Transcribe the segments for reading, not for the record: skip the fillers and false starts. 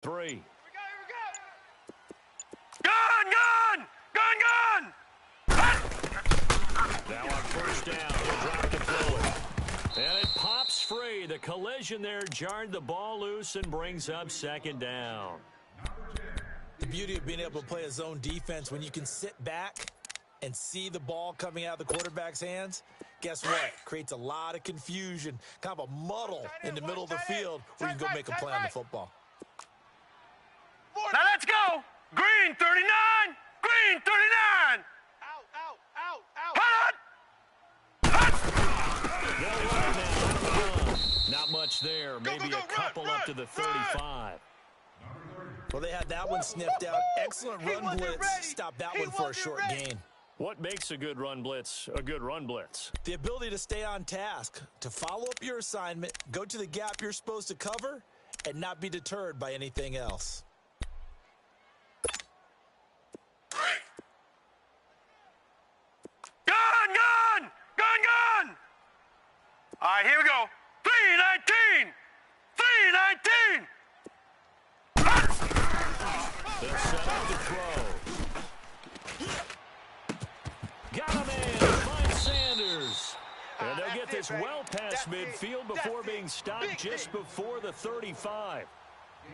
3. Here we go. Gun! Now on first down, he'll drop the forward. And it pops free. The collision there jarred the ball loose and brings up second down. The beauty of being able to play a zone defense when you can sit back and see the ball coming out of the quarterback's hands, guess what? Creates a lot of confusion, kind of a muddle in the middle of the field where you can go make a play on the football. Now let's go. Green 39. Green 39. Not much there. Maybe a couple up to the 35. Well, they had that one sniffed out. Excellent run blitz. Stop that one for a short gain. What makes a good run blitz a good run blitz? The ability to stay on task, to follow up your assignment, go to the gap you're supposed to cover, and not be deterred by anything else. Gun! All right, here we go. 319! 319! They're set up to throw. Got him in. Finds Sanders. And they'll get this well past midfield before being stopped just before the 35.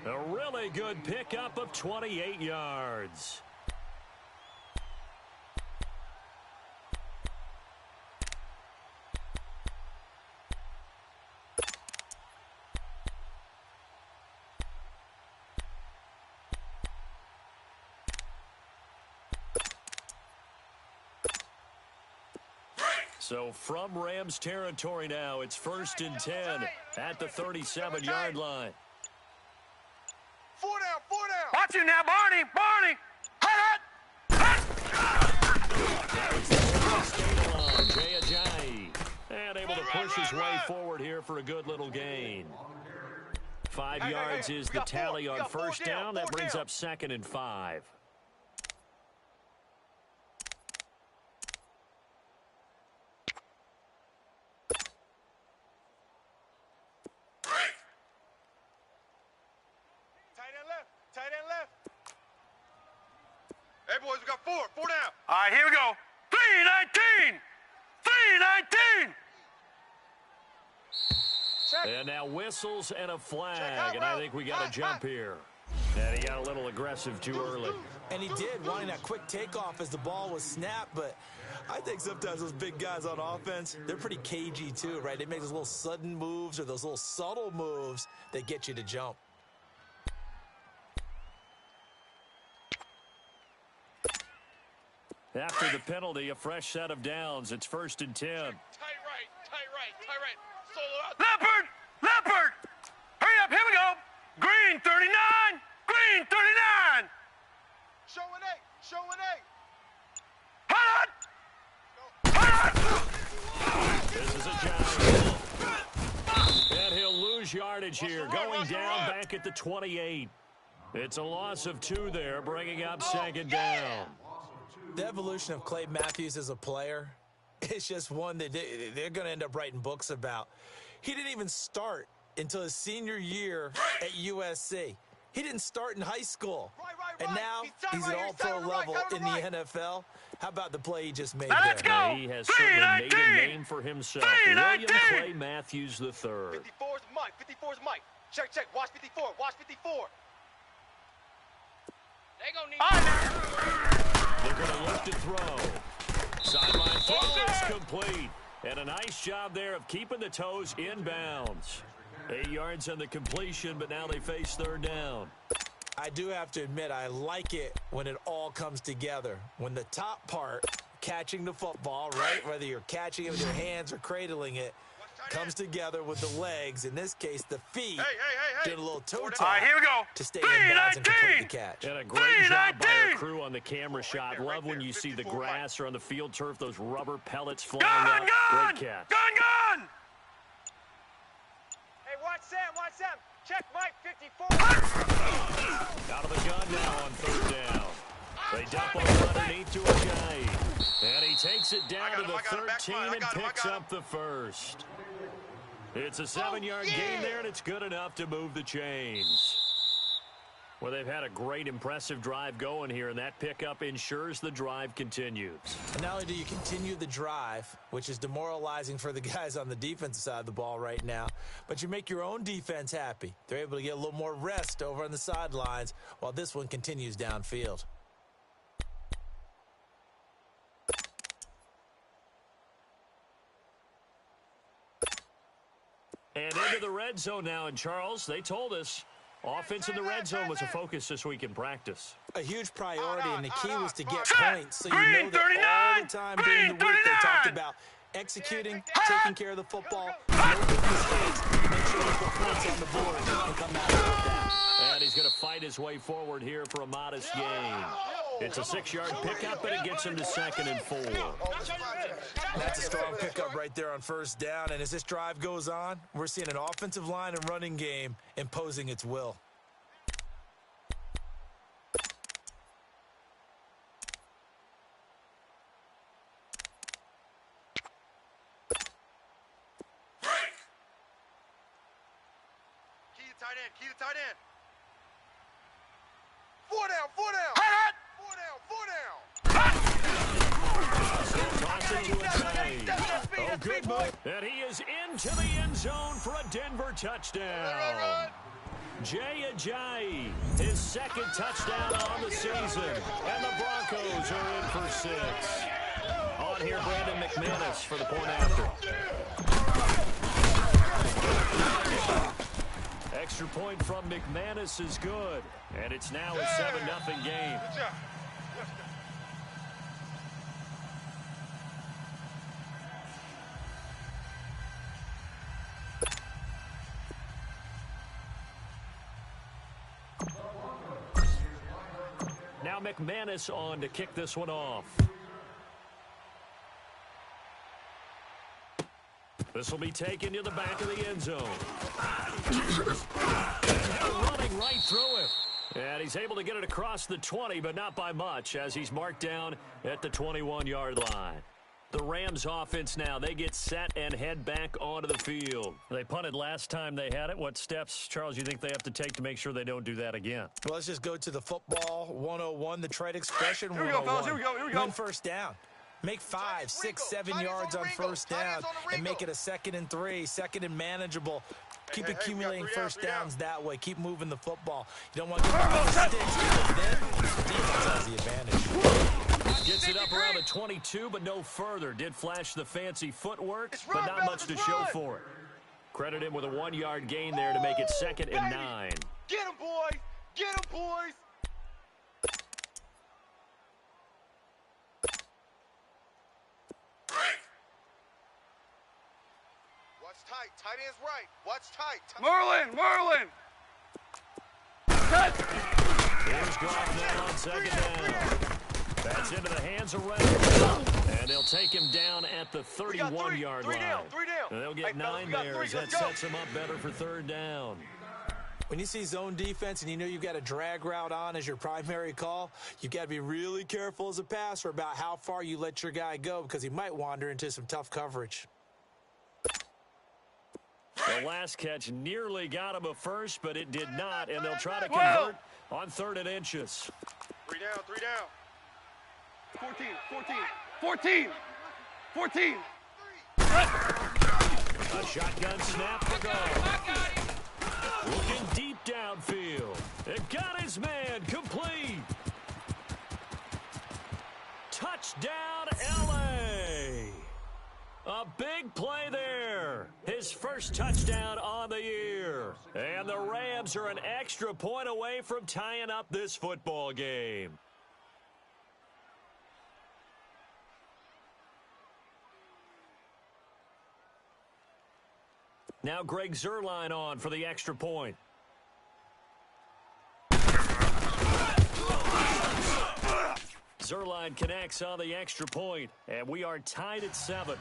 A really good pickup of 28 yards. So from Rams territory now, it's 1st and 10 at the 37-yard line. 4 down. Watch you now, Barney. Jay Ajayi. And able to push his way forward here for a good little gain. 5 yards is the tally on first down. That brings up 2nd and 5. Tight end left. Hey, boys, we got 4 down. All right, here we go. 319! And now whistles and a flag, and I think we got a jump here. And he got a little aggressive too early. And he did, wanting that quick takeoff as the ball was snapped, but I think sometimes those big guys on offense, they're pretty cagey too, right? They make those little sudden moves or those little subtle moves that get you to jump. After the penalty, a fresh set of downs. It's 1st and 10. Tight right. Solo out. Leopard! Hurry up, here we go. Green 39! Green 39! Showing eight. This is a giant. And he'll lose yardage here. Going down back at the 28. It's a loss of 2 there, bringing up 2nd down. The evolution of Clay Matthews as a player, it's just one that they're going to end up writing books about. He didn't even start until his senior year at USC. He didn't start in high school. And now he's at all-pro level in the NFL. How about the play he just made there? Let's go. He has certainly made a name for himself. William Clay Matthews III. 54's Mike. Check. Watch 54. They gonna need They're going to look to throw. Sideline throw is complete. And a nice job there of keeping the toes inbounds. 8 yards on the completion, but now they face 3rd down. I do have to admit, I like it when it all comes together. When the top part, catching the football, right, whether you're catching it with your hands or cradling it, comes together with the legs, in this case, the feet, doing a little toe tap. All right, here we go. To stay in bounds and complete the catch. And a great job by our crew on the camera shot. Love when you see the grass or on the field turf, those rubber pellets flying up. Great catch. Gun! Hey, watch Sam. Check Mike 54. Out of the gun now on 3rd down. They dump over underneath to Ajayi. And he takes it down to the 13 and picks up the 1st. It's a 7-yard gain there, and it's good enough to move the chains. Well, they've had a great, impressive drive going here, and that pickup ensures the drive continues. And not only do you continue the drive, which is demoralizing for the guys on the defensive side of the ball right now, but you make your own defense happy. They're able to get a little more rest over on the sidelines while this one continues downfield. And into the red zone now, and Charles, they told us offense in the red zone was a focus this week in practice. A huge priority, and the key was to get points. So you know that all the time during the week they talked about executing, taking care of the football, no big mistakes, make sure you put points on the board and come out with that. And he's going to fight his way forward here for a modest gain. It's a 6-yard pickup, and it gets him to 2nd and 4. That's a strong pickup right there on first down. And as this drive goes on, we're seeing an offensive line and running game imposing its will. Key to tight end. 4 down, 4 down. 4 down, 4 down. Oh, good move. And he is into the end zone for a Denver touchdown. Jay Ajayi, his 2nd touchdown on the season. And the Broncos are in for 6. On here, Brandon McManus for the point after. Extra point from McManus is good. And it's now a 7-0 game. Now McManus on to kick this one off. This will be taken to the back of the end zone. Running right through it. And he's able to get it across the 20, but not by much, as he's marked down at the 21-yard line. The Rams offense now, they get set and head back onto the field. They punted last time they had it. What steps, Charles, you think they have to take to make sure they don't do that again? Well, let's just go to the football 101, the trite expression 101. Here we go, fellas. Here we go. Win first down. Make 5, 6, 7 yards on first down and make it a 2nd and 3, 2nd and manageable. Keep accumulating first downs that way. Keep moving the football. You don't want to get mistakes because then the defense has the advantage. Gets it up around the 22, but no further. Did flash the fancy footwork, but not much to show for it. Credit him with a 1-yard gain there to make it 2nd and 9. Get him, boys! Get him, boys! Watch tight. Tight end's right. Watch tight. Merlin! Here's Goff now on 2nd down. That's into the hands of Reynolds. And they'll take him down at the 31-yard line. 3 down. And they'll get 9 there as that sets him up better for 3rd down. When you see zone defense and you know you've got a drag route on as your primary call, you've got to be really careful as a passer about how far you let your guy go because he might wander into some tough coverage. The last catch nearly got him a first, but it did not, and they'll try to convert on 3rd and inches. 3 down, 3 down. 14. A shotgun snap for Goff. Looking deep downfield. It got his man complete. Touchdown, L.A. A big play there. His first touchdown on the year. And the Rams are an extra point away from tying up this football game. Now Greg Zuerlein on for the extra point. Zuerlein connects on the extra point, and we are tied at 7.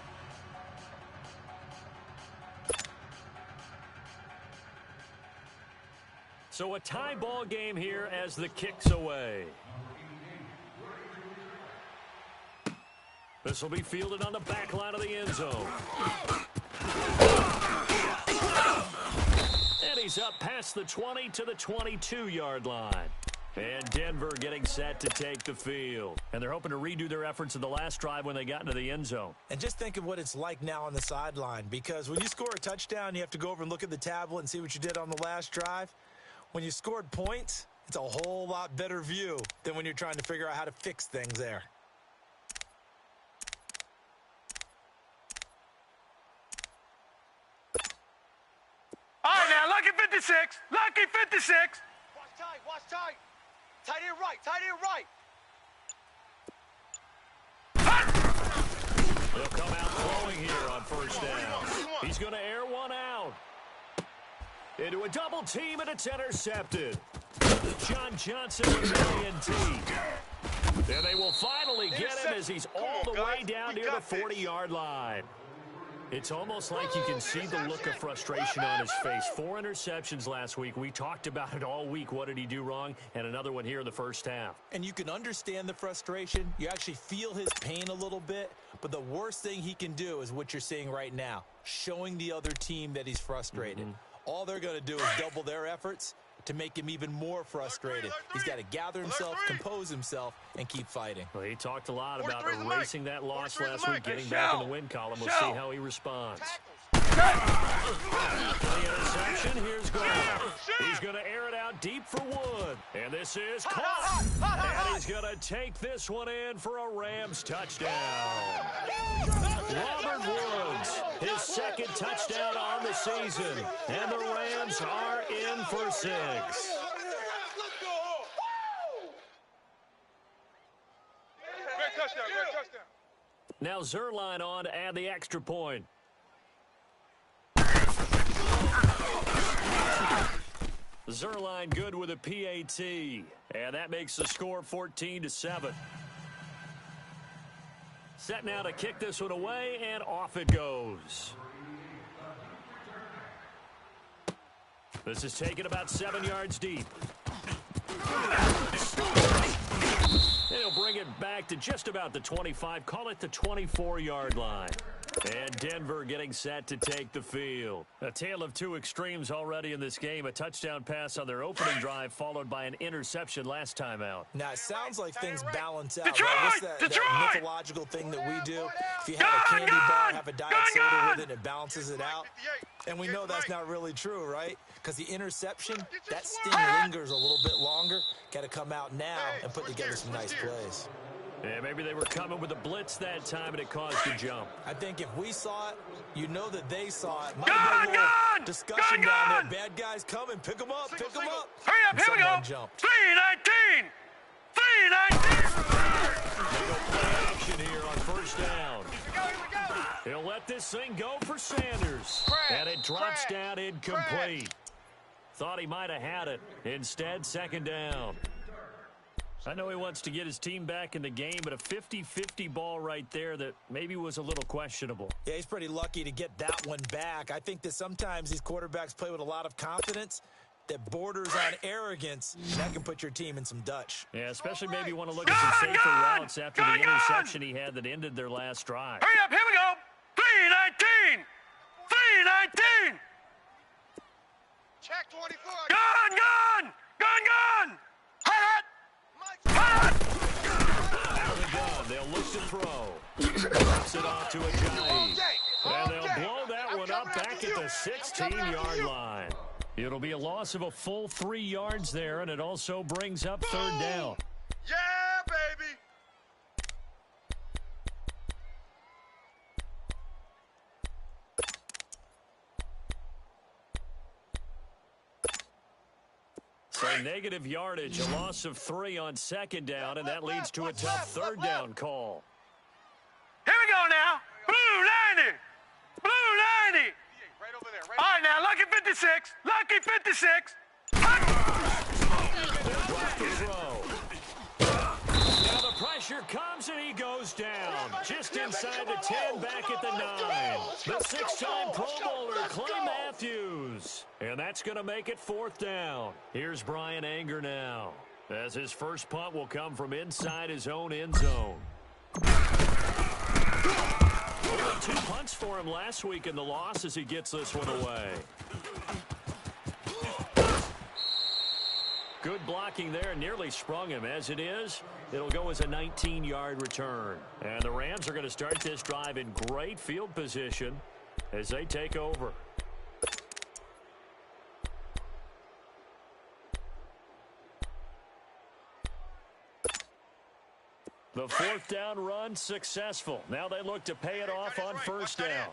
So a tie ball game here as the kick's away. This will be fielded on the back line of the end zone. And he carries up past the 20 to the 22-yard line. And Denver getting set to take the field. And they're hoping to redo their efforts in the last drive when they got into the end zone. And just think of what it's like now on the sideline, because when you score a touchdown, you have to go over and look at the tablet and see what you did on the last drive. When you scored points, it's a whole lot better view than when you're trying to figure out how to fix things there. All right, now, lucky 56. Lucky 56. Watch tight, watch tight. Tight end right, tight end right. He'll come out throwing here on first down. He's going to air one out. Into a double team, and it's intercepted. John Johnson with the INT. And they will finally get him as he's all the way down near the 40-yard line. It's almost like you can see the look of frustration on his face. 4 interceptions last week. We talked about it all week. What did he do wrong? And another one here in the first half. And you can understand the frustration. You actually feel his pain a little bit. But the worst thing he can do is what you're seeing right now, showing the other team that he's frustrated. All they're going to do is double their efforts to make him even more frustrated. He's got to gather himself, compose himself, and keep fighting. Well, he talked a lot about erasing that loss last week, getting back in the win column. We'll see how he responds. The interception, here's Gordon. He's going to air it out deep for Wood. And this is caught. And he's going to take this one in for a Rams touchdown. Robert Woods, his second touchdown on the season. And the Rams are in for 6. Great touchdown. Now Zerline on to add the extra point. Zerline good with a PAT, and that makes the score 14-7. Set now to kick this one away, and off it goes. This is taken about 7 yards deep. And he'll bring it back to just about the 25, call it the 24-yard line. And Denver getting set to take the field. A tale of two extremes already in this game. A touchdown pass on their opening drive, followed by an interception last time out. Now, it sounds like things balance out. Detroit! Right? What's that mythological thing that we do? If you have a candy bar, have a diet soda with it, it balances it out. And we know that's not really true, right? Because the interception, that sting lingers a little bit longer. Got to come out now and put together some nice plays. Yeah, maybe they were coming with a blitz that time, and it caused a jump. I think if we saw it, you know that they saw it. Might have been a little discussion down there. Bad guys coming. Pick them up. Pick them up. Hurry up. Here we go. Jumped. 3-19. 3-19. They go play action here on first down. He'll let this thing go for Sanders. And it drops down incomplete. Thought he might have had it. Instead, second down. I know he wants to get his team back in the game, but a 50-50 ball right there that maybe was a little questionable. Yeah, he's pretty lucky to get that one back. I think that sometimes these quarterbacks play with a lot of confidence that borders on arrogance, and that can put your team in some Dutch. Yeah, especially maybe want to look at some safer routes after the interception he had that ended their last drive. Hurry up. Here we go. 3-19. 3-19. Check 24. Gun. Hot. Out of the gun, they'll look to throw. Drops it off to Ajayi. And they'll blow that one up back at the 16-yard line. It'll be a loss of a full 3 yards there, and it also brings up third down. Yeah, baby. So negative yardage, a loss of 3 on second down, and that leads to a tough third down call. Here we go now. Blue 90. Blue 90. Right over there. All right, now, lucky 56. Lucky 56. They'll drop the throw. Now the pressure comes, and he goes down. Just inside the 10, back at the 9. The 6-time Pro Bowler, Clay Matthews. And that's going to make it fourth down. Here's Brian Anger now, as his first punt will come from inside his own end zone. Only 2 punts for him last week in the loss as he gets this one away. Good blocking there, nearly sprung him. As it is, it'll go as a 19-yard return. And the Rams are going to start this drive in great field position as they take over. The fourth down run successful. Now they look to pay it off on first down.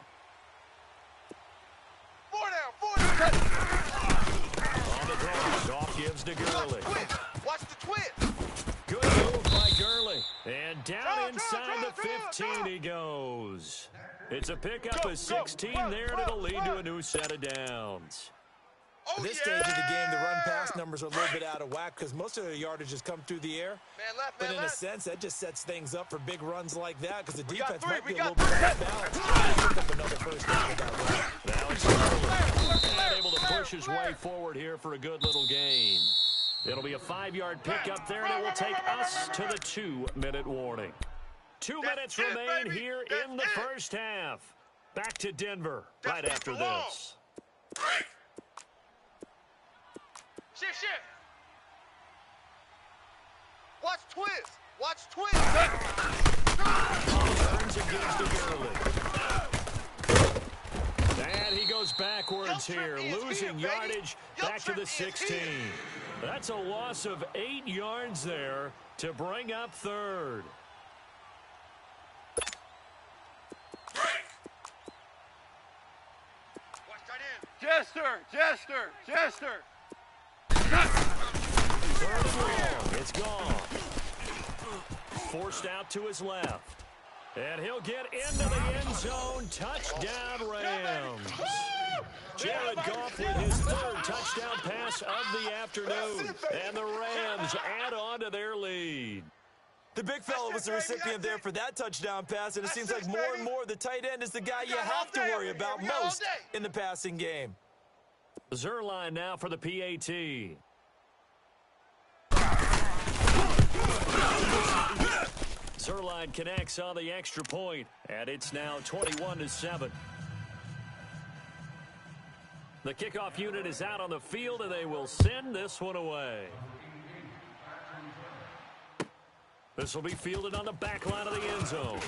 4 down. On the draw, Goff gives to Gurley. Watch the twist. Good move by Gurley. And down inside the 15 he goes. It's a pickup of 16 there, and it'll lead to a new set of downs. At this stage of the game, the run-pass numbers are a little bit out of whack because most of the yardage has come through the air. But in a sense, that just sets things up for big runs like that because the defense might be a little bit out of balance. Pick up another first down with that run. Now it's Gurley. Able to push his way forward here for a good little gain. It'll be a 5-yard pickup there, and it will take us to the 2-minute warning. 2 minutes remain here in the first half. Back to Denver right after this. Shift. Watch twist. Turns against the Gurley. And he goes backwards here, losing yardage back to the 16. That's a loss of 8 yards there to bring up third. Jester. Third and long. It's gone. Forced out to his left. And he'll get into the end zone. Touchdown, Rams. Jared Goff with his third touchdown pass of the afternoon. And the Rams add on to their lead. The big fella was the recipient there for that touchdown pass, and it seems like more and more the tight end is the guy you have to worry about most in the passing game. Zerline now for the PAT. Zerline connects on the extra point, and it's now 21-7. The kickoff unit is out on the field, and they will send this one away. This will be fielded on the back line of the end zone.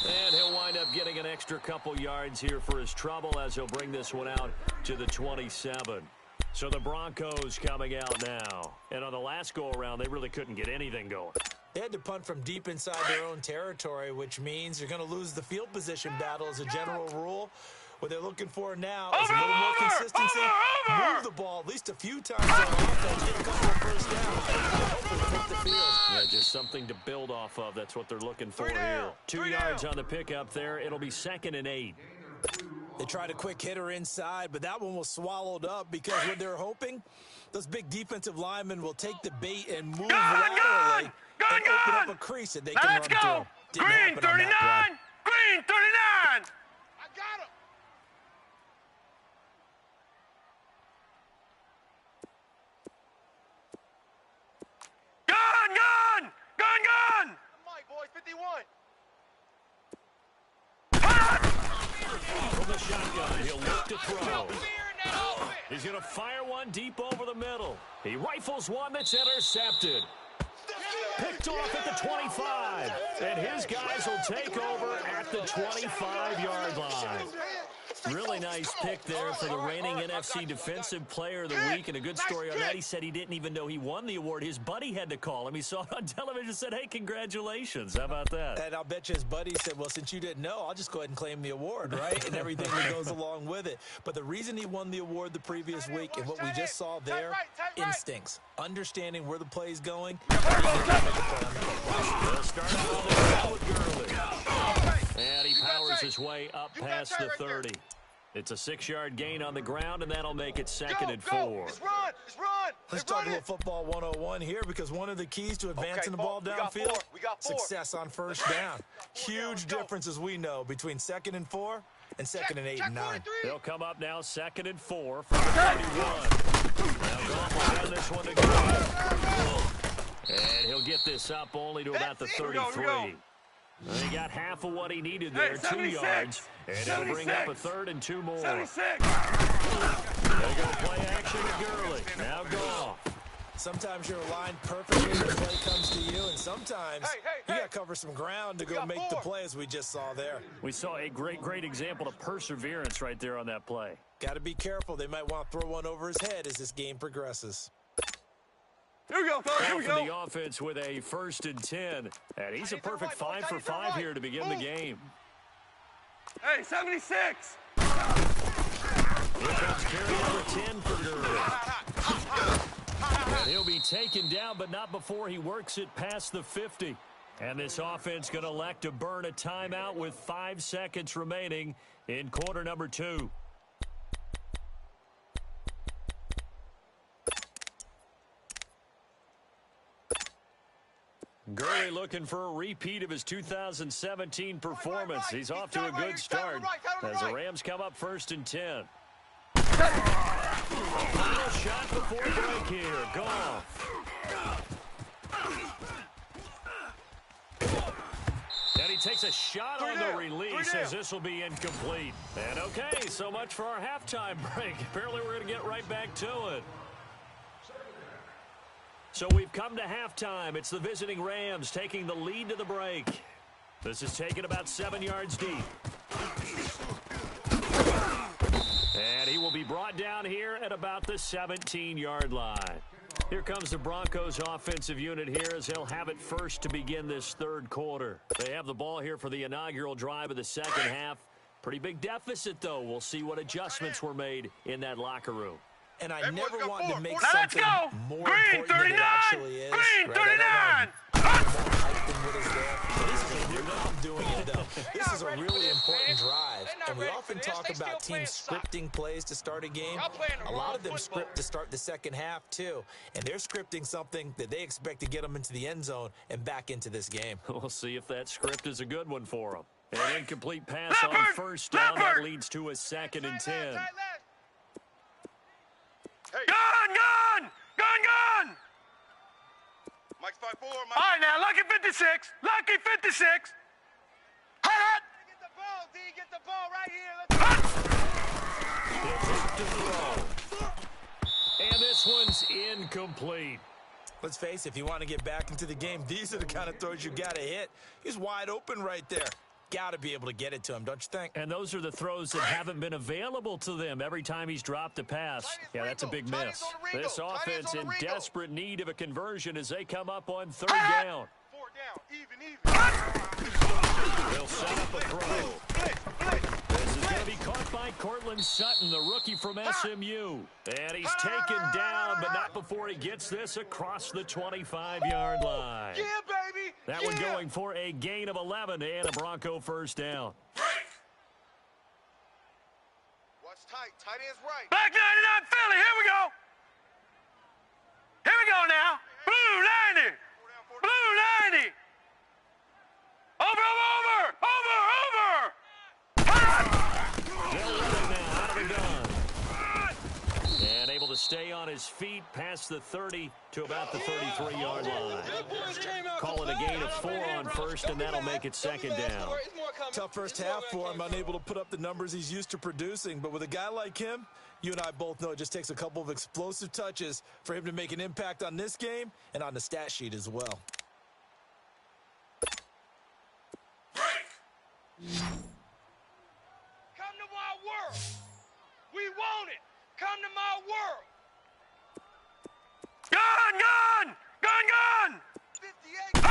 And he'll wind up getting an extra couple yards here for his trouble as he'll bring this one out to the 27. So the Broncos coming out now. And on the last go-around, they really couldn't get anything going. They had to punt from deep inside their own territory, which means you're going to lose the field position battle as a general rule. What they're looking for now is a little more consistency. Move the ball at least a few times on offense, get a couple of first downs, and hopefully flip the field. Yeah, just something to build off of. That's what they're looking for here. 2 yards on the pickup there. It'll be 2nd and 8. They tried a quick hitter inside, but that one was swallowed up because what they're hoping, those big defensive linemen will take the bait and move laterally and open up a crease that they can run through. Didn't Green 39! Green 39! I got him. Gun! Mike, boys, 51. From the shotgun, he'll look to throw. He's going to fire one deep over the middle. He rifles one that's intercepted. Picked off at the 25. And his guys will take over at the 25-yard line. Really nice pick there for the reigning NFC Defensive Player of the Week. And a good story on that, he said he didn't even know he won the award. His buddy had to call him. He saw it on television and said, hey, congratulations. How about that? And I'll bet you his buddy said, well, since you didn't know, I'll just go ahead and claim the award, right? And everything that goes along with it. But the reason he won the award the previous week and what we just saw there, instincts, understanding where the play's going. They'll start out with Gurley. And he powers his way up past the 30. It's a 6-yard gain on the ground, and that'll make it 2nd and 4. Let's run. Let's talk a little football 101 here because one of the keys to advancing the ball downfield, success on first down. Huge difference, as we know, between 2nd and 4 and 2nd and 8 and 9. They'll come up now 2nd and 4 from the 31. Now Goff will hand this one to Gurley. And he'll get this up only to about the 33. He got half of what he needed there, 2 yards. And it'll bring up a 3rd and 2 more. 76. They go play action to Gurley. Now Goff. Sometimes you're aligned perfectly when the play comes to you, and sometimes you got to cover some ground to go make the play, as we just saw there. We saw a great example of perseverance right there on that play. Got to be careful. They might want to throw one over his head as this game progresses. Here we go, fellas. Here we go. The offense with a 1st and 10. And he's a perfect 5 for 5 here to begin the game. Hey, 76. Here comes carry number 10 for Gurley. And he'll be taken down, but not before he works it past the 50. And this offense going to elect to burn a timeout with 5 seconds remaining in quarter number 2. Gurley looking for a repeat of his 2017 performance. He's off to a good start as the Rams come up 1st and 10. Final shot before break here. Goff. And he takes a shot on the release as this will be incomplete. And okay, so much for our halftime break. Apparently we're going to get right back to it. So we've come to halftime. It's the visiting Rams taking the lead to the break. This is taken about 7 yards deep. And he will be brought down here at about the 17-yard line. Here comes the Broncos offensive unit here as they'll have it first to begin this 3rd quarter. They have the ball here for the inaugural drive of the 2nd half. Pretty big deficit, though. We'll see what adjustments were made in that locker room. And I never wanted to make now something more Green important 39. than it actually is. Green 39. I'm doing it, though. This is a really important drive, and we often talk about teams scripting plays to start a game. A lot of them script to start the 2nd half, too, and they're scripting something that they expect to get them into the end zone and back into this game. We'll see if that script is a good one for them. An incomplete pass on 1st down. That leads to a 2nd and 10. Gun! Mike's 5-4, Mike. All right, now, lucky 56. Lucky 56. Hot! Get the ball, D. Get the ball right here. And this one's incomplete. Let's face it, if you want to get back into the game, these are the kind of throws you got to hit. He's wide open right there. Got to be able to get it to him, don't you think? And those are the throws that haven't been available to them every time he's dropped a pass. Yeah, that's a big miss. This offense in desperate need of a conversion as they come up on 3rd down. 4 down, even. They'll set up a throw. This is going to be caught by Cortland Sutton, the rookie from SMU. And he's taken down, but not before he gets this across the 25-yard line. Yeah, baby. That one going for a gain of 11 and a Bronco 1st down. Watch tight. Tight end's right. Black 99 Philly. Here we go. Here we go now. Blue 90. Blue 90. Over. They'll run it now out of the gun. And able to stay on his feet past the 30 to about the 33-yard line. Call it a gain of 4 on 1st, and that'll make it 2nd down. Tough first half for him, unable to put up the numbers he's used to producing. But with a guy like him, you and I both know it just takes a couple of explosive touches for him to make an impact on this game and on the stat sheet as well. Come to my world. We want it. Come to my world. Gun! 58.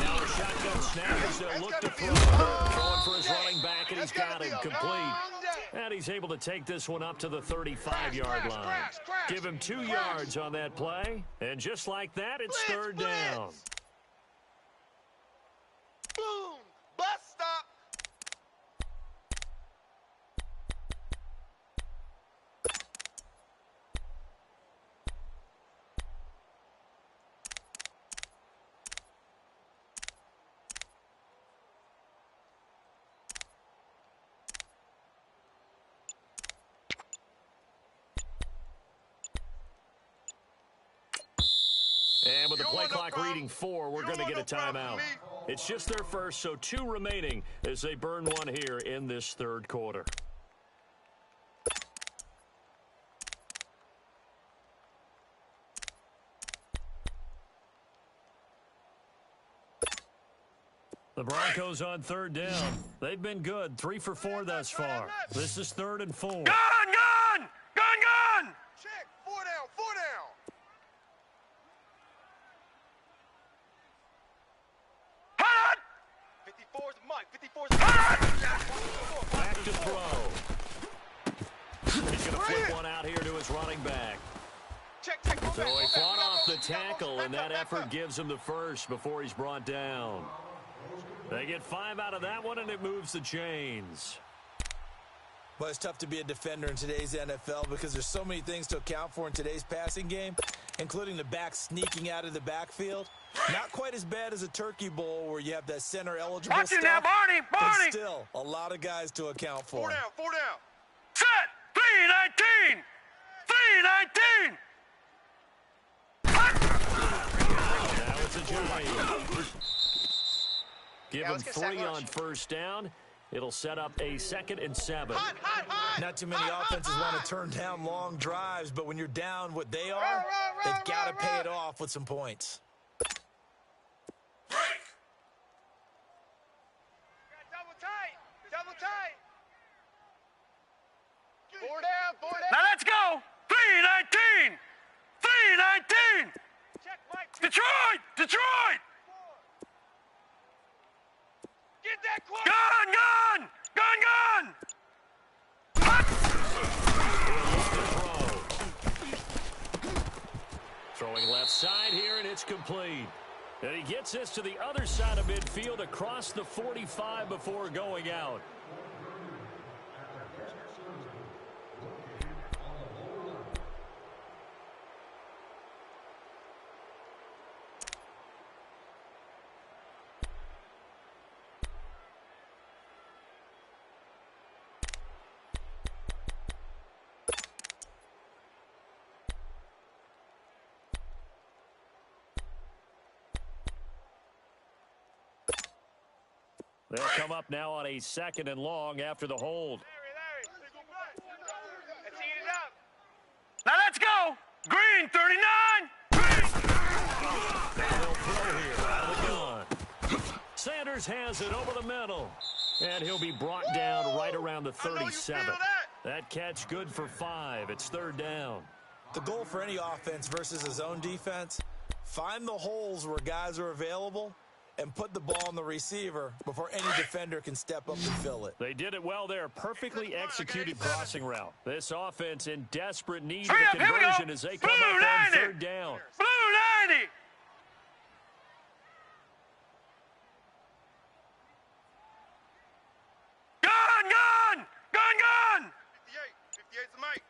Now the shotgun snap as they'll look to throw. Throwing for his running back, and he's got him complete. And he's able to take this one up to the 35-yard line. Give him 2 yards on that play. And just like that, it's 3rd down. Boom. Bus stop. And with the play clock reading 4, we're going to get a timeout. It's just their first, so 2 remaining as they burn one here in this 3rd quarter. The Broncos on third down. They've been good, 3 for 4 thus far. This is 3rd and 4. Gun, gun! Gun, gun! Check. 4 down, 4 down. Hot! 54's the mic, 54's the mic. Back to throw. He's going to flip one out here to his running back. Check, check. So he fought off the tackle, and that effort gives him the first before he's brought down. They get 5 out of that one, and it moves the chains. Well, it's tough to be a defender in today's NFL because there's so many things to account for in today's passing game, including the back sneaking out of the backfield. Not quite as bad as a turkey bowl where you have that center eligible Watch stuff. it now, Barney! Barney! But still, a lot of guys to account for. 4 down, 4 down. Set! 319! 319! Now it's a giant. Give him 3 on first down. It'll set up a 2nd and 7. Hot, hot, hot. Not too many offenses want to turn down long drives, but when you're down what they are, they've got to pay it off with some points. Double tight. Double tight. 4 down, 4 down. Now let's go! 319! 319! Check, Mike. Detroit! Detroit! Get that quick. Gun, gun! Gun, gun! Throwing left side here, and it's complete. And he gets this to the other side of midfield across the 45 before going out. They'll come up now on a 2nd and long after the hold. Let's heat it up. Now let's go! Green, 39! They'll throw here out of the gun. Sanders has it over the middle. And he'll be brought down right around the 37. That catch good for 5. It's 3rd down. The goal for any offense versus a zone defense, find the holes where guys are available and put the ball on the receiver before any defender can step up and fill it. They did it well there. Perfectly executed crossing route. This offense in desperate need of Hurry a up, here we go. conversion as they come Blue up on 90. 3rd down. Blue 90! Gun, gun! Gun, gun! 58. 58's the mic.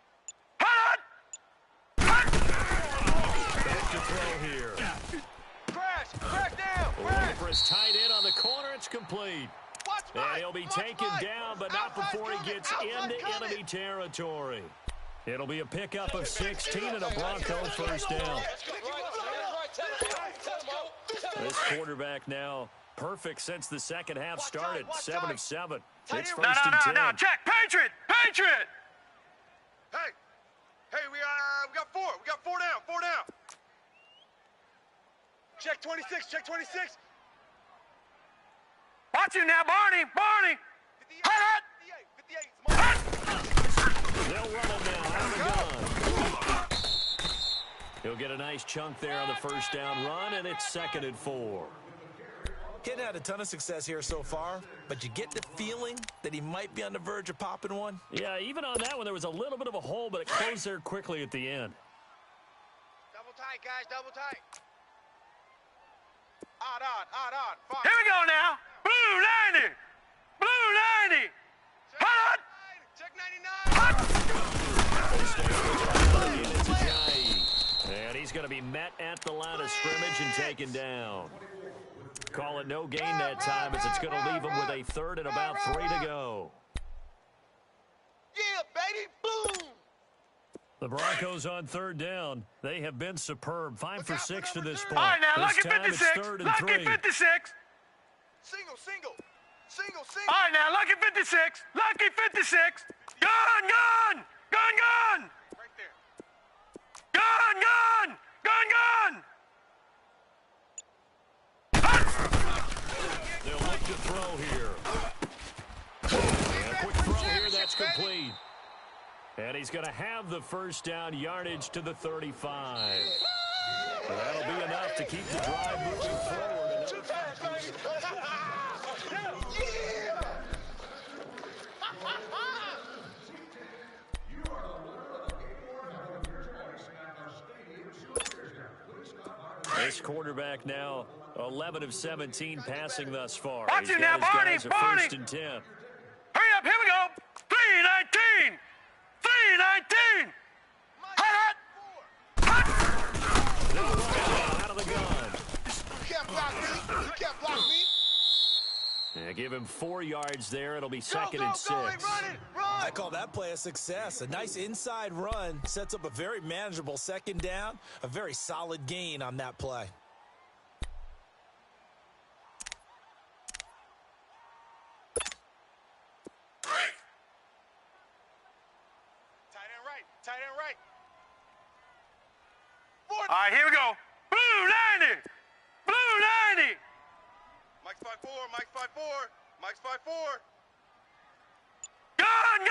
Hot! Back to throw here. Crash. Crash down. Looking Crash. for his tight end on the corner. It's complete. Watch And Mike. he'll be Watch taken Mike. down, but not Outside before he coming, gets outside into coming. enemy territory. It'll be a pickup of 16 and a Bronco first down. This quarterback now perfect since the second half started. 7 of 7. It's No, first no, and no, 10. no. Check. Patriot! Patriot! Hey. Hey, we got 4. We got 4 down. 4 down. Check 26. Check 26. Watch you now, Barney! Barney! 58. Hot! 58. 58's the mic. They'll run him now out of the gun. He'll get a nice chunk there on the first down run, and it's 2nd and 4. He hadn't had a ton of success here so far, but you get the feeling that he might be on the verge of popping one. Yeah, even on that one, there was a little bit of a hole, but it closed there quickly at the end. Double tight, guys. Double tight. Odd. Fire. Here we go now! Blue 90! Blue 90! Hot! Check 99. And he's going to be met at the line of scrimmage and taken down. Call it no gain that time as it's going to leave him with a 3rd and about 3 to go. Yeah, baby. Boom. The Broncos on 3rd down. They have been superb. 5 for 6 to this point. All right, now, This lucky time it's 56. 3rd and Lucky 3. 56. Single. All right, now, lucky 56. Lucky 56. Gun, gun! Gun, gun! Right there. Gun, gun! Gun, gun! They'll look throw here. And a quick throw here, that's complete. And he's going to have the first down, yardage to the 35. That'll be enough to keep the drive moving forward. Too fast, baby. This quarterback now 11 of 17 passing thus far. Watch it now, Barney, First and 10. Hurry up, here we go. 319. 319. Hot. Out of the gun. You can't block me. You can't block me. Yeah, give him 4 yards there. It'll be second and 6. Go, run it, run. I call that play a success. A nice inside run sets up a very manageable second down. A very solid gain on that play. Tight end right. All right, here we go. Blue 90. Blue 90. Mike's 5'4", Mike's 5'4", Mike's 5'4". Gun.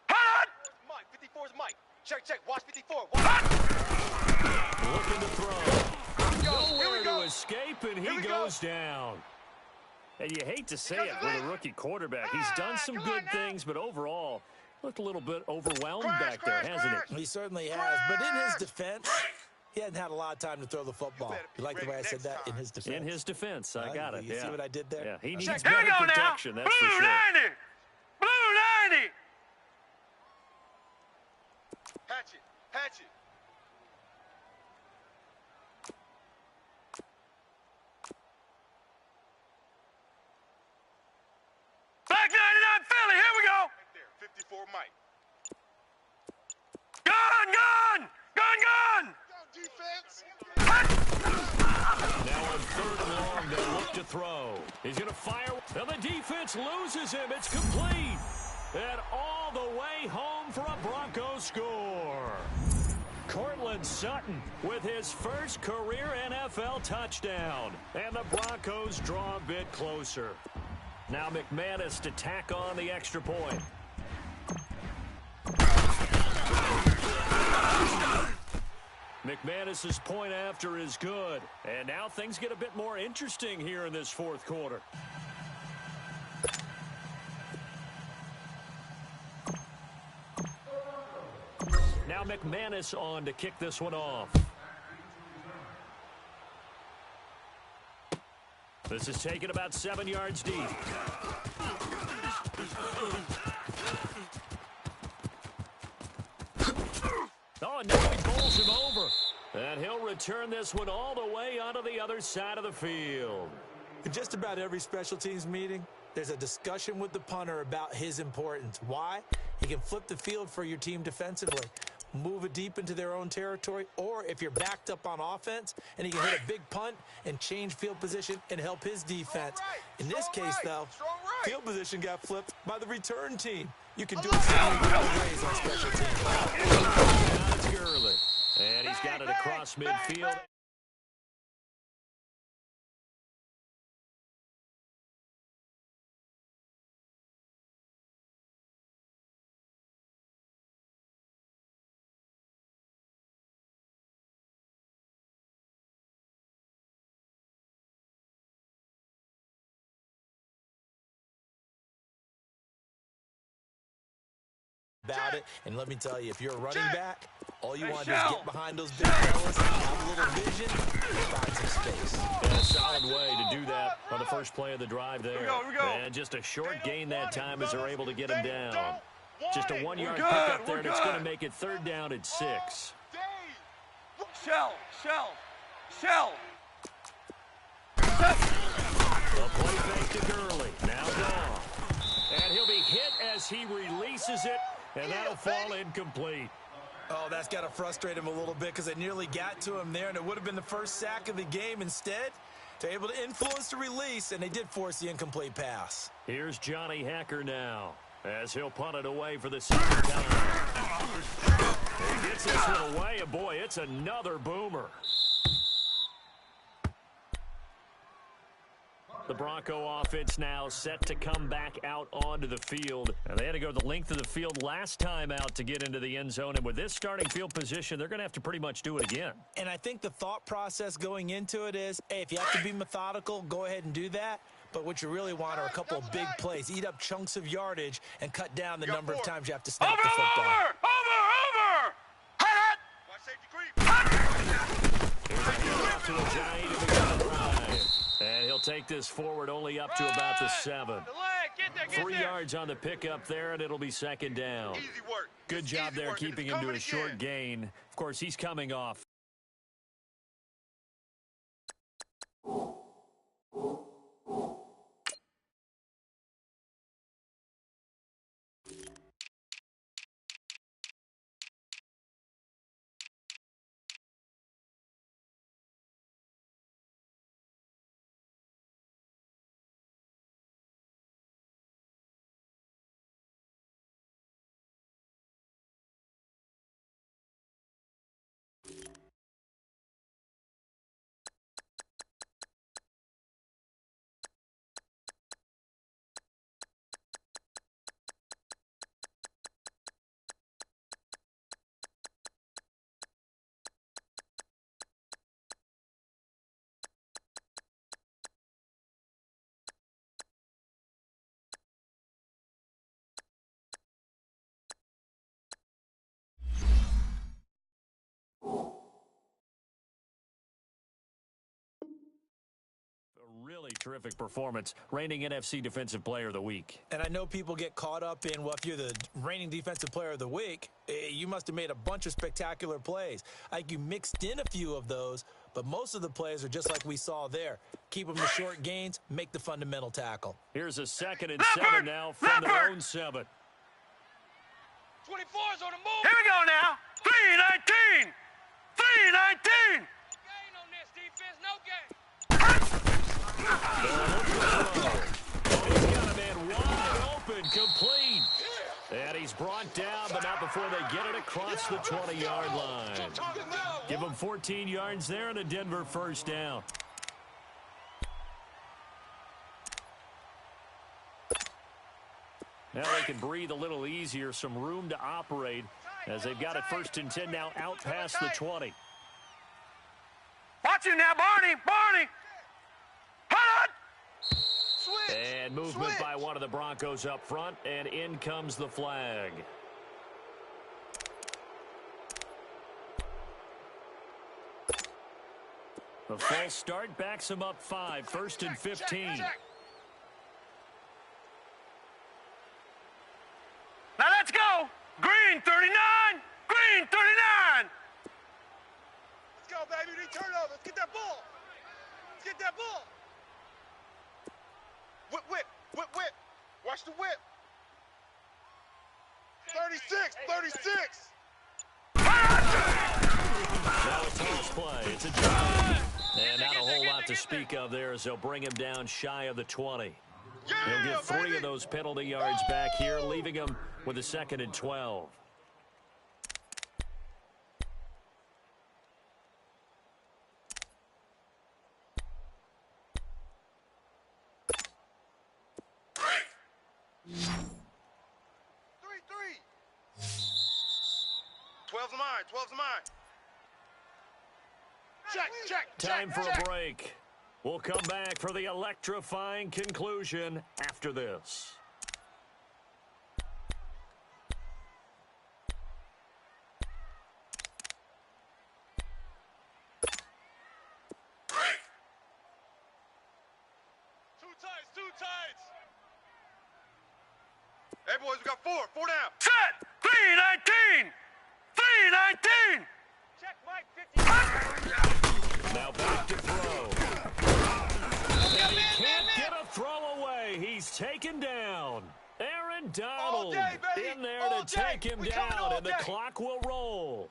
Hot. Mike, 54 is Mike. Check, watch 54. Looking to throw. Nowhere to escape, and he goes down. And you hate to say it with a rookie quarterback. He's done some good things, but overall, looked a little bit overwhelmed back there, hasn't he? He certainly has. But in his defense, he hadn't had a lot of time to throw the football. You like the way I said that? In his defense. In his defense, I got it. You see what I did there? Yeah, he needs Here we better go protection, now. that's for Blue sure. 90. Blue 90. Hatch it. Black 99 Philly, here we go. Right there, 54 Mike. Gun. Go, defense. Now on 3rd and long, they'll look to throw. He's going to fire, and the defense loses him. It's complete. And all the way home for a Broncos score. Cortland Sutton with his first career NFL touchdown. And the Broncos draw a bit closer. Now McManus to tack on the extra point. McManus's point after is good. And now things get a bit more interesting here in this 4th quarter. Now McManus on to kick this one off. This is taken about 7 yards deep. Oh, now he bowls him over. And he'll return this one all the way onto the other side of the field. In just about every special teams meeting, there's a discussion with the punter about his importance. Why? He can flip the field for your team defensively, move it deep into their own territory, or if you're backed up on offense, and he can hit a big punt and change field position and help his defense. In this case, though, field position got flipped by the return team. You can do it so many ways on special teams. Now it's Gurley. And he's got it across midfield. About it, and let me tell you, if you're a running back, all you want to do is get behind those big fellas, have a little vision, and find some space. And a solid way to do that on the first play of the drive there. Here we go. And just a short gain that time as they're able to get him down. Just a 1-yard We're pickup good, there, we're and it's going to good. make it 3rd down and 6. Shell. The play fake to Gurley. Now gone. And he'll be hit as he releases it, and that'll fall incomplete. Oh, that's got to frustrate him a little bit because it nearly got to him there, and it would have been the first sack of the game. Instead, they're able to influence the release, and they did force the incomplete pass. Here's Johnny Hacker now as he'll punt it away for the second time. He gets this one away, and boy, it's another boomer. The Bronco offense now set to come back out onto the field. And they had to go the length of the field last time out to get into the end zone. And with this starting field position, they're going to have to pretty much do it again. And I think the thought process going into it is, hey, if you have to be methodical, go ahead and do that. But what you really want are a couple of big plays. Eat up chunks of yardage and cut down the number of times you have to snap the football. Over! Hut! Off to the giant of the drive. And he'll take this forward only up to about the 7. 3 yards on the pickup there, and it'll be second down. Easy work. Good job there keeping him to a short gain. Of course, he's coming off. Really terrific performance, reigning NFC Defensive Player of the Week. And I know people get caught up in, well, if you're the reigning Defensive Player of the Week, you must have made a bunch of spectacular plays. I think you mixed in a few of those, but most of the plays are just like we saw there. Keep them to short gains, make the fundamental tackle. Here's a 2nd and 7 now from their own 7. 24's on the move. Here we go now. 3-19. 3-19. Gain on this defense, no gain. He's got a man wide open, complete. And he's brought down, but not before they get it across the 20-yard line. Give him 14 yards there and a Denver first down. Now they can breathe a little easier, some room to operate as they've got it 1st and 10 now out past the 20. Watch it now, Barney. Hut! And movement by one of the Broncos up front, and in comes the flag. The false start backs him up 5, 1st and 15. Now let's go. Green 39. Green 39. Let's go, baby. Turn over. Let's get that ball. Let's get that ball. Whip. Watch the whip. 36. Now a toss play. It's a drive. And not a whole lot to speak of there as they'll bring him down shy of the 20. He'll get 3 of those penalty yards back here, leaving him with a 2nd and 12. Three. 12's mine. Check. Time for a break. We'll come back for the electrifying conclusion after this. Two tights. Hey, boys, we got 4 down. Set. 3-19. 3-19. Check, Mike. 50. Now back to throw. And he can't get a throw away. He's taken down. Aaron Donald in there to take him down, and the clock will roll.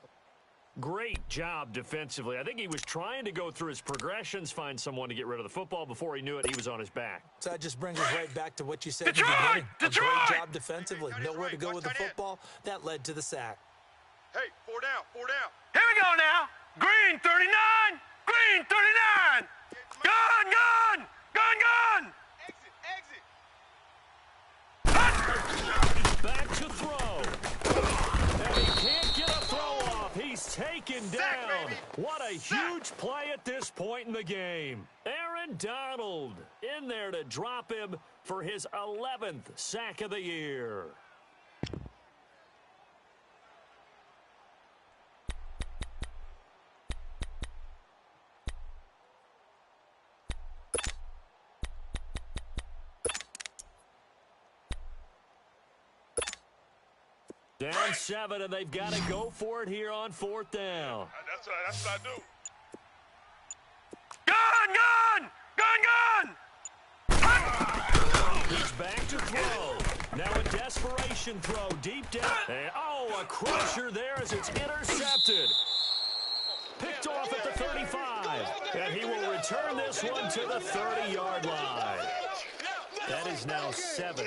Great job defensively. I think he was trying to go through his progressions, find someone to get rid of the football. Before he knew it, he was on his back. So that just brings us right back to what you said at the beginning. A great job defensively. Nowhere to go with the football. That led to the sack. Hey, 4 down. Here we go now. Green 39. Green 39. Gun. taken down. What a huge play at this point in the game. Aaron Donald in there to drop him for his 11th sack of the year. Down 7, and they've got to go for it here on 4th down. That's what I do. Gun! He's back to throw. Now a desperation throw deep down. And, a crusher there as it's intercepted. Picked off at the 35. And he will return this one to the 30-yard line. That is now 7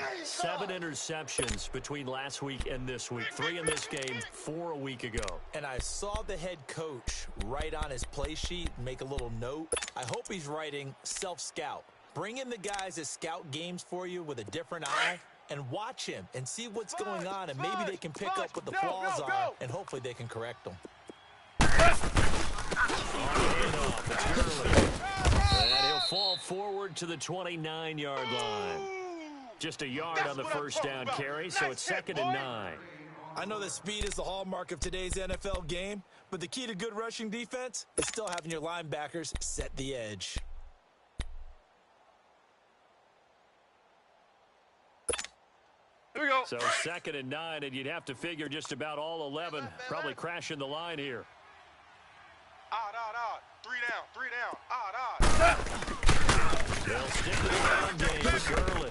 interceptions between last week and this week. 3 in this game, 4 a week ago. And I saw the head coach write on his play sheet, make a little note. I hope he's writing self-scout. Bring in the guys that scout games for you with a different eye and watch him and see what's going on, and maybe they can pick up what the flaws are, and hopefully they can correct them. And he'll fall forward to the 29-yard line. Just a yard on the first down carry, so it's 2nd and 9. I know that speed is the hallmark of today's NFL game, but the key to good rushing defense is still having your linebackers set the edge. Here we go. So 2nd and 9, and you'd have to figure just about all 11 probably crashing the line here. Odd. 3 down. Odd. They'll stick to the run game with Gurley.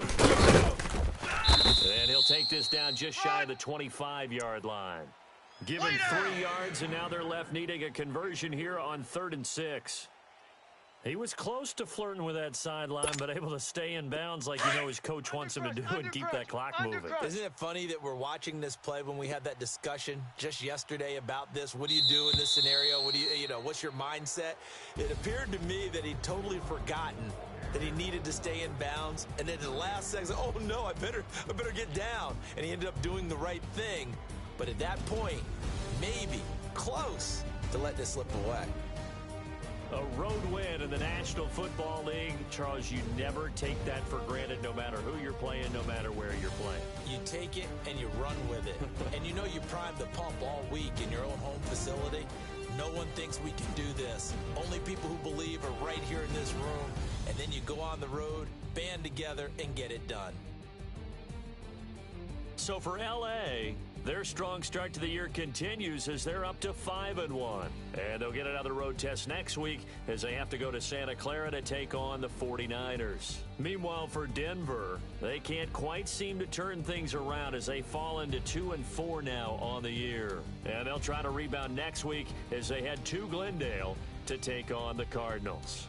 And he'll take this down just shy of the 25-yard line. Given 3 yards, and now they're left needing a conversion here on 3rd and 6. He was close to flirting with that sideline, but able to stay in bounds like his coach wants him to do and keep that clock moving. Isn't it funny that we're watching this play when we had that discussion just yesterday about this? What do you do in this scenario? What do what's your mindset? It appeared to me that he'd totally forgotten that he needed to stay in bounds, and then in the last second, oh no, I better get down. And he ended up doing the right thing. But at that point, maybe close to let this slip away. A road win in the National Football League. Charles, you never take that for granted no matter who you're playing, no matter where you're playing. You take it and you run with it. And you primed the pump all week in your own home facility. No one thinks we can do this. Only people who believe are right here in this room. And then you go on the road, band together, and get it done. So for L.A., their strong start to the year continues as they're up to 5-1. And they'll get another road test next week as they have to go to Santa Clara to take on the 49ers. Meanwhile, for Denver, they can't quite seem to turn things around as they fall into 2-4 now on the year. And they'll try to rebound next week as they head to Glendale to take on the Cardinals.